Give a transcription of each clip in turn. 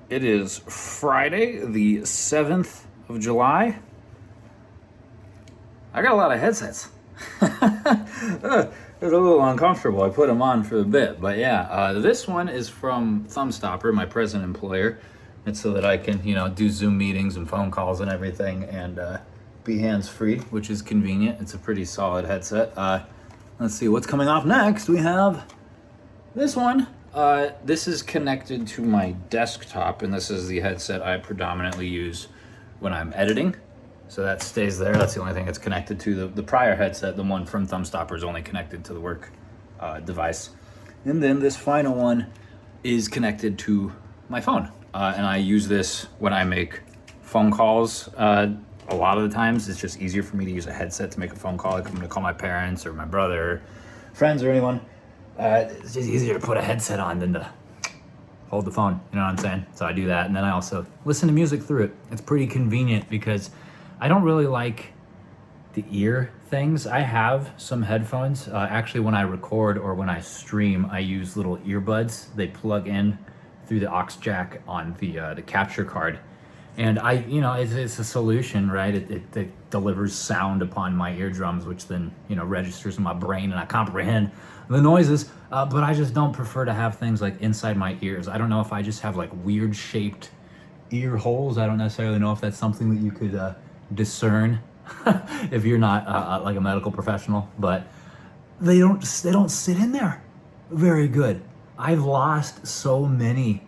It is Friday, the 7th of July. I got a lot of headsets. It's a little uncomfortable. I put them on for a bit. But yeah, this one is from Thumbstopper, my present employer. It's so that I can, do Zoom meetings and phone calls and everything and be hands-free, which is convenient. It's a pretty solid headset. Let's see what's coming off next. We have this one. This is connected to my desktop, and this is the headset I predominantly use when I'm editing. So that stays there. That's the only thing it's connected to. The prior headset, the one from Thumbstopper, is only connected to the work device. And then this final one is connected to my phone. And I use this when I make phone calls. A lot of the times, it's just easier for me to use a headset to make a phone call. Like I'm going to call my parents or my brother, or friends, or anyone. It's just easier to put a headset on than to hold the phone. You know what I'm saying? So I do that. And then I also listen to music through it. It's pretty convenient because I don't really like the ear things. I have some headphones. Actually, when I record or when I stream, I use little earbuds. They plug in through the aux jack on the capture card. And it's a solution, right? It delivers sound upon my eardrums, which then, registers in my brain and I comprehend the noises. But I just don't prefer to have things like inside my ears. I don't know if I just have like weird shaped ear holes. I don't necessarily know if that's something that you could discern if you're not like a medical professional, but they don't sit in there very good. I've lost so many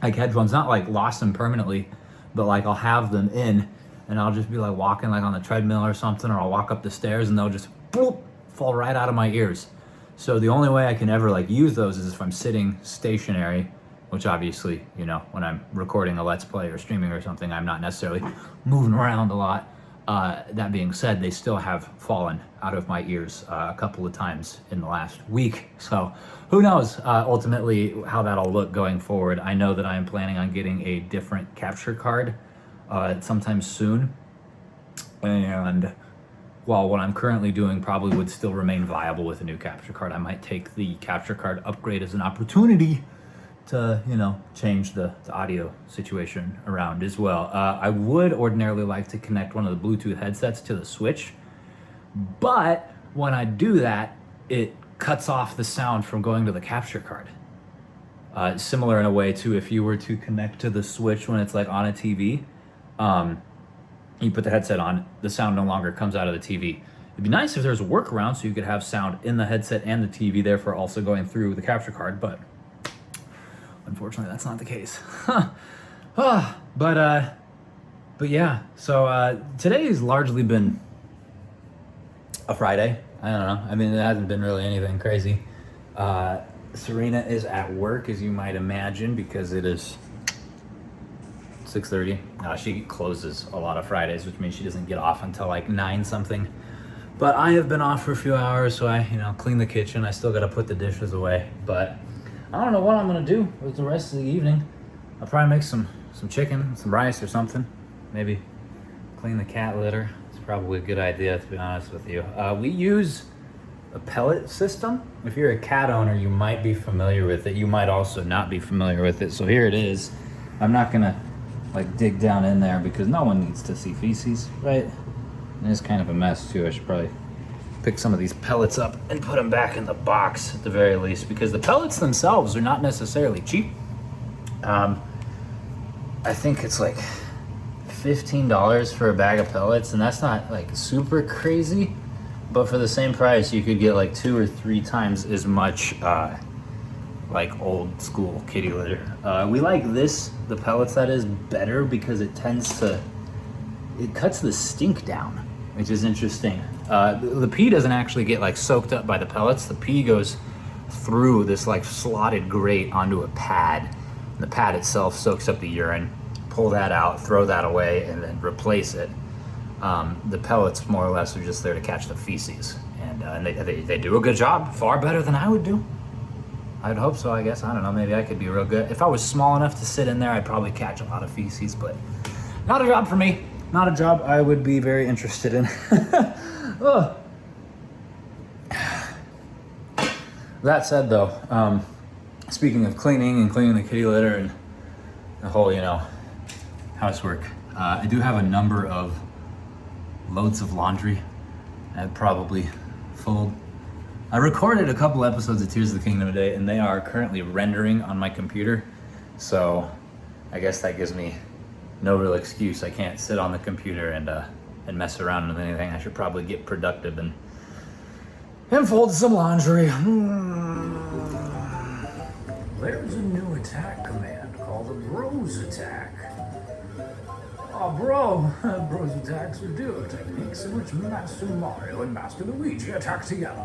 like headphones, not like lost them permanently, but like I'll have them in and I'll just be like walking like on the treadmill or something, or I'll walk up the stairs and they'll just boop, fall right out of my ears. So the only way I can ever like use those is if I'm sitting stationary, which obviously, when I'm recording a Let's Play or streaming or something, I'm not necessarily moving around a lot. That being said, they still have fallen out of my ears a couple of times in the last week. So who knows ultimately how that'll look going forward. I know that I am planning on getting a different capture card sometime soon. And while what I'm currently doing probably would still remain viable with a new capture card, I might take the capture card upgrade as an opportunity to, change the audio situation around as well. I would ordinarily like to connect one of the Bluetooth headsets to the Switch, but when I do that, it cuts off the sound from going to the capture card. Similar in a way to if you were to connect to the Switch when it's like on a TV, you put the headset on, the sound no longer comes out of the TV. It'd be nice if there was a workaround so you could have sound in the headset and the TV, therefore also going through the capture card, but unfortunately, that's not the case. But yeah, so today has largely been a Friday. I don't know. I mean, it hasn't been really anything crazy. Serena is at work, as you might imagine, because it is 6:30. She closes a lot of Fridays, which means she doesn't get off until like 9 something. But I have been off for a few hours, so I, clean the kitchen. I still got to put the dishes away, but I don't know what I'm gonna do with the rest of the evening. I'll probably make some chicken, some rice or something. Maybe clean the cat litter. It's probably a good idea, to be honest with you. We use a pellet system. If you're a cat owner, you might be familiar with it. You might also not be familiar with it. So here it is. I'm not gonna like dig down in there because no one needs to see feces, right? And it's kind of a mess too. I should probably pick some of these pellets up and put them back in the box at the very least, because the pellets themselves are not necessarily cheap. I think it's like $15 for a bag of pellets, and that's not like super crazy, but for the same price you could get like 2 or 3 times as much like old school kitty litter. We like the pellets that is, better because it cuts the stink down, which is interesting. The pee doesn't actually get like soaked up by the pellets. The pee goes through this like slotted grate onto a pad. And the pad itself soaks up the urine. Pull that out, throw that away, and then replace it. The pellets more or less are just there to catch the feces, and they do a good job, far better than I would do. I'd hope so, I guess. I don't know, maybe I could be real good. If I was small enough to sit in there, I'd probably catch a lot of feces, but not a job for me. Not a job I would be very interested in. Oh. That said, though, speaking of cleaning the kitty litter and the whole, housework. I do have a number of loads of laundry I'd probably fold. I recorded a couple episodes of Tears of the Kingdom today, and they are currently rendering on my computer. So I guess that gives me no real excuse. I can't sit on the computer and mess around with anything. I should probably get productive and fold some laundry. There's a new attack command called the Bros Attack. Oh, bro, Bros Attacks are duo techniques in which Master Mario and Master Luigi attack together.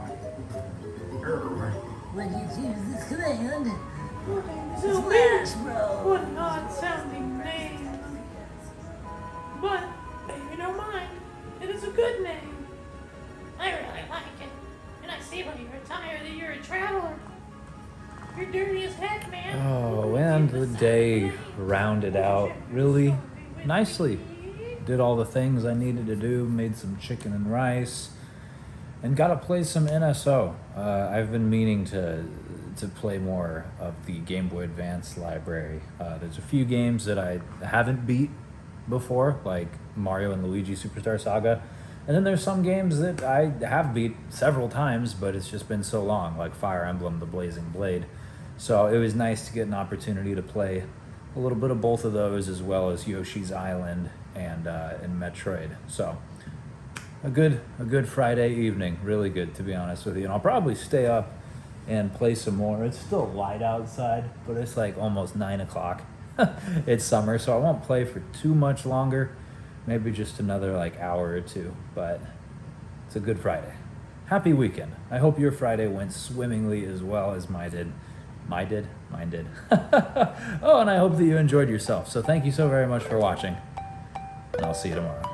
When you choose this command, So Smash Bros. what an odd sounding name. But maybe don't mind. It is a good name. I really like it. And I see by your attire that you're a traveler. You're dirty as heck, man. Oh, and the day rounded out really nicely. Did all the things I needed to do, made some chicken and rice, and got to play some NSO. I've been meaning to play more of the Game Boy Advance library. There's a few games that I haven't beat before, like Mario and Luigi Superstar Saga. And then there's some games that I have beat several times, but it's just been so long, like Fire Emblem, The Blazing Blade. So it was nice to get an opportunity to play a little bit of both of those, as well as Yoshi's Island and Metroid. So a good Friday evening, really good, to be honest with you. And I'll probably stay up and play some more. It's still light outside, but it's like almost 9 o'clock. It's summer, so I won't play for too much longer. Maybe just another like hour or two, but it's a good Friday. Happy weekend. I hope your Friday went swimmingly as well as mine did. Mine did. Oh, and I hope that you enjoyed yourself. So thank you so very much for watching, and I'll see you tomorrow.